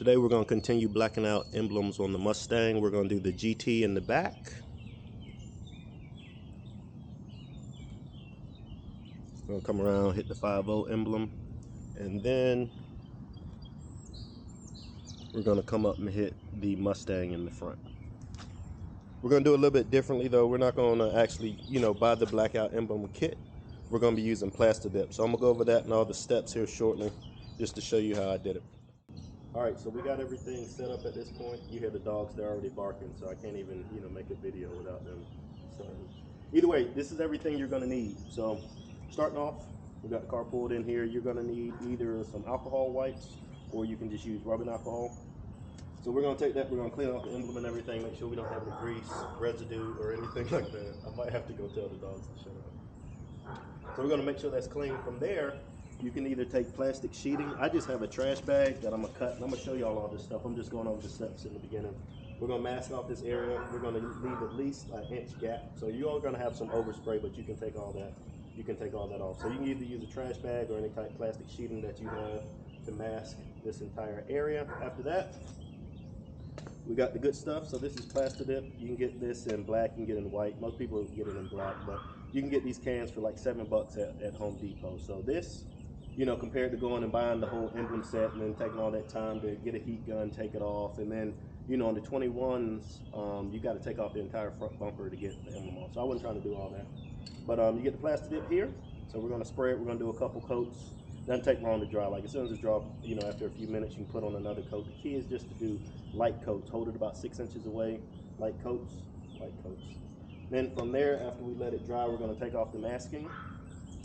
Today we're going to continue blacking out emblems on the Mustang. We're going to do the GT in the back. We're going to come around, hit the 5.0 emblem, and then we're going to come up and hit the Mustang in the front. We're going to do a little bit differently though. We're not going to actually, buy the blackout emblem kit. We're going to be using Plasti Dip. So I'm going to go over that and all the steps here shortly, just to show you how I did it. All right, so we got everything set up at this point. You hear the dogs, they're already barking, so I can't even, make a video without them starting. Either way, this is everything you're gonna need. So starting off, we got the car pulled in here. You're gonna need either some alcohol wipes or you can just use rubbing alcohol. So we're gonna take that, we're gonna clean off the emblem and everything, make sure we don't have any grease, residue, or anything like that. I might have to go tell the dogs to shut up. So we're gonna make sure that's clean. From there, you can either take plastic sheeting. I just have a trash bag that I'm gonna cut, and I'm gonna show y'all all this stuff. I'm just going over the steps in the beginning. We're gonna mask off this area. We're gonna leave at least an inch gap. So you are gonna have some overspray, but you can take all that. You can take all that off. So you can either use a trash bag or any type of plastic sheeting that you have to mask this entire area. After that, we got the good stuff. So this is Plasti Dip. You can get this in black, you can get it in white. Most people get it in black, but you can get these cans for like $7 at Home Depot. So this, compared to going and buying the whole emblem set and then taking all that time to get a heat gun, take it off, and then, on the 21s, you got to take off the entire front bumper to get the emblem off. So I wasn't trying to do all that. But you get the Plasti Dip here. So we're going to spray it. We're going to do a couple coats. Doesn't take long to dry. Like as soon as it's dry, after a few minutes, you can put on another coat. The key is just to do light coats. Hold it about 6 inches away. Light coats, light coats. Then from there, after we let it dry, we're going to take off the masking.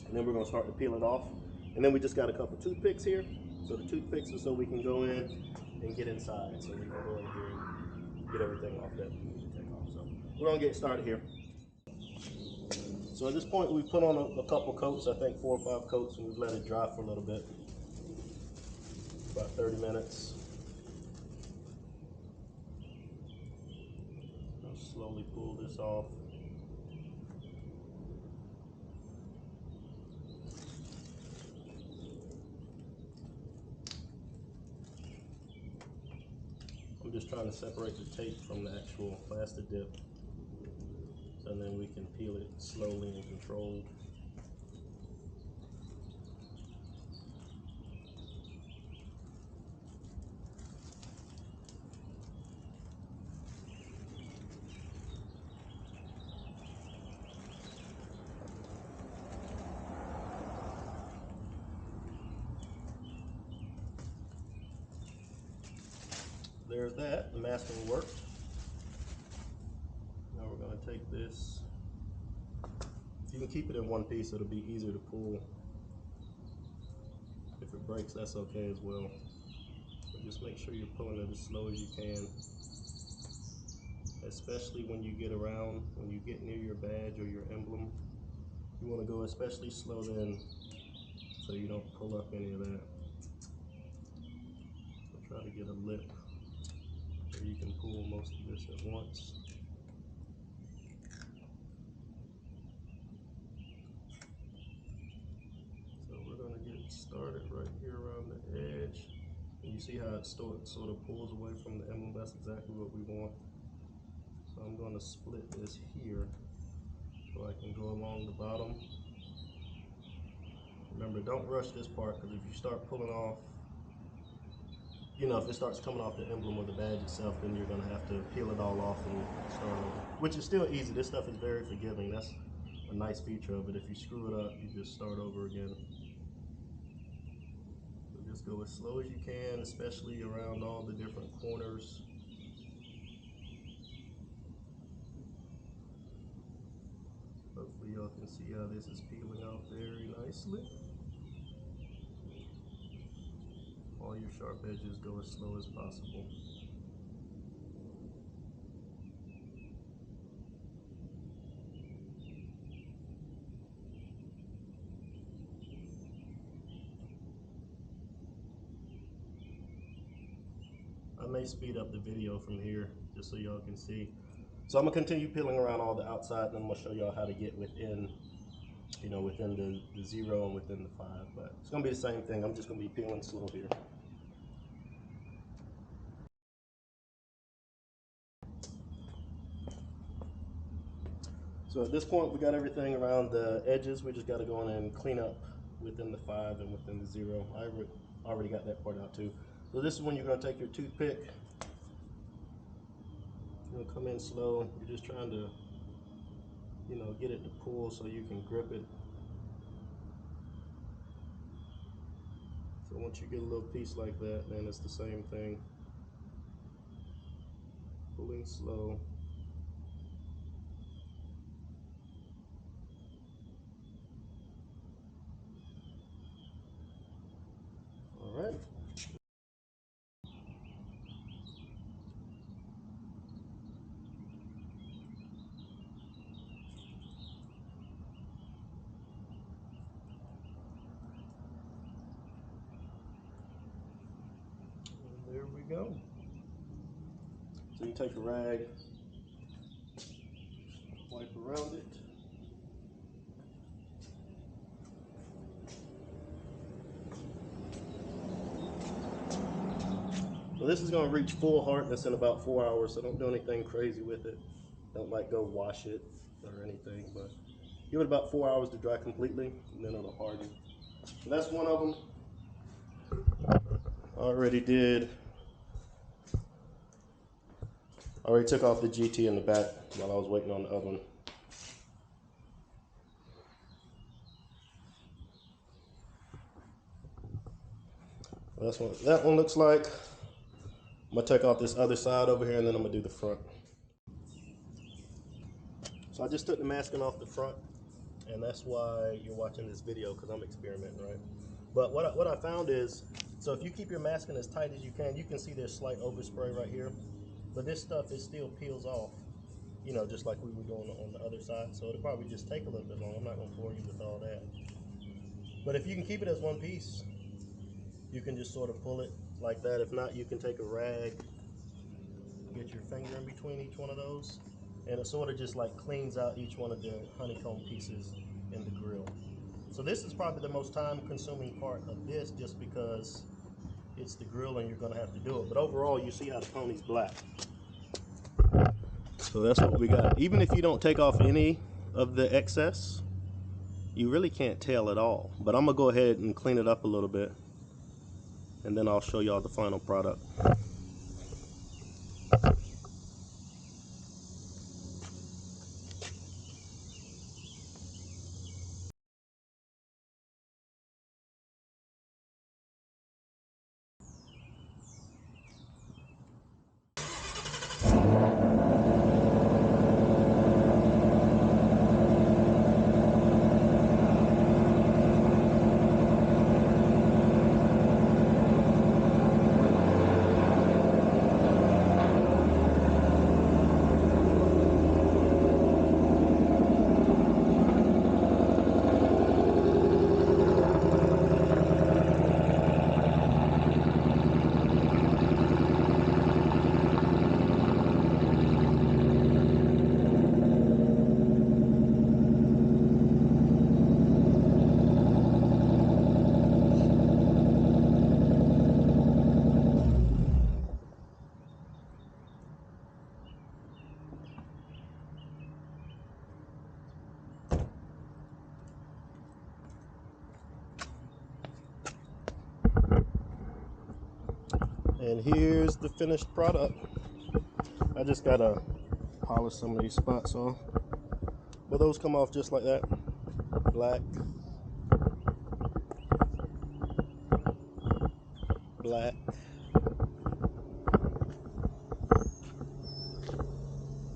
And then we're going to start to peel it off. And then we just got a couple toothpicks here. So the toothpicks are so we can go in and get inside. So we can go in here and get everything off that we need to take off. So we're going to get started here. So at this point, we've put on a couple coats, I think 4 or 5 coats, and we've let it dry for a little bit. About 30 minutes. I'll slowly pull this off. I'm just trying to separate the tape from the actual Plasti Dip, and then we can peel it slowly and controlled. There's that, the masking worked. Now we're going to take this. If you can keep it in one piece, it'll be easier to pull. If it breaks, that's okay as well. But just make sure you're pulling it as slow as you can. Especially when you get around, when you get near your badge or your emblem. You want to go especially slow then, so you don't pull up any of that. So try to get a lip where you can pull most of this at once. So we're going to get started right here around the edge. And you see how it sort of pulls away from the emblem? That's exactly what we want. So I'm going to split this here so I can go along the bottom. Remember, don't rush this part, because if you start pulling off, if it starts coming off the emblem or the badge itself, then you're going to have to peel it all off and start over. Which is still easy. This stuff is very forgiving. That's a nice feature of it. If you screw it up, you just start over again. So just go as slow as you can, especially around all the different corners. Hopefully y'all can see how this is peeling out very nicely. All your sharp edges, go as slow as possible. I may speed up the video from here just so y'all can see. So I'm gonna continue peeling around all the outside, and I'm gonna show y'all how to get within, within the 0 and within the 5. But it's gonna be the same thing. I'm just gonna be peeling slow here. So at this point, we got everything around the edges. We just got to go in and clean up within the 5 and within the 0. I already got that part out too. So this is when you're going to take your toothpick. You're going to come in slow. You're just trying to, get it to pull so you can grip it. So once you get a little piece like that, then it's the same thing. Pulling slow. All right. And there we go. So you take a rag, wipe around it. So this is going to reach full hardness in about 4 hours, so don't do anything crazy with it. Don't go wash it or anything, but give it about 4 hours to dry completely, and then it'll harden. So that's one of them. Already took off the GT in the back while I was waiting on the other one. That's what that one looks like. I'm gonna take off this other side over here, and then I'm gonna do the front. So I just took the masking off the front, and that's why you're watching this video, because I'm experimenting, right? But what I found is, so if you keep your masking as tight as you can see there's slight overspray right here. But this stuff, it still peels off, just like we were doing on the other side. So it'll probably just take a little bit long. I'm not gonna bore you with all that. But if you can keep it as one piece, you can just sort of pull it like that. If not, you can take a rag, get your finger in between each one of those, and it sort of just like cleans out each one of the honeycomb pieces in the grill. So this is probably the most time consuming part of this, just because it's the grill and you're gonna have to do it. But overall, you see how the pony's black. So that's what we got. Even if you don't take off any of the excess, you really can't tell at all. But I'm gonna go ahead and clean it up a little bit, and then I'll show y'all the final product. And here's the finished product. I just gotta polish some of these spots off, but those come off just like that. Black, black,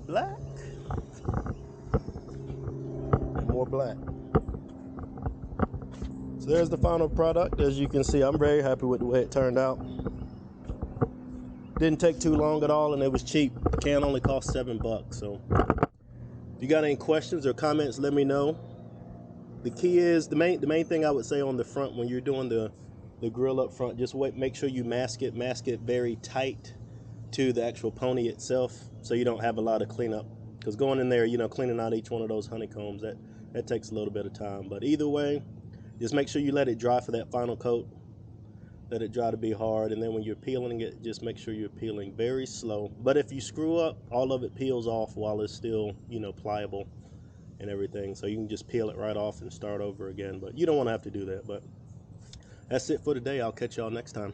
black, and more black. So there's the final product. As you can see, I'm very happy with the way it turned out. Didn't take too long at all, and it was cheap. The can only cost $7, so if you got any questions or comments, let me know. The key is, the main thing I would say on the front, when you're doing the grill up front, just make sure you mask it very tight to the actual pony itself, so you don't have a lot of cleanup. Because going in there, cleaning out each one of those honeycombs, that takes a little bit of time. But either way, just make sure you let it dry for that final coat. Let it dry to be hard, and then when you're peeling it, just make sure you're peeling very slow. But if you screw up, all of it peels off while it's still, pliable. and everything. So you can just peel it right off and start over again. But you don't want to have to do that. But that's it for today. I'll catch y'all next time.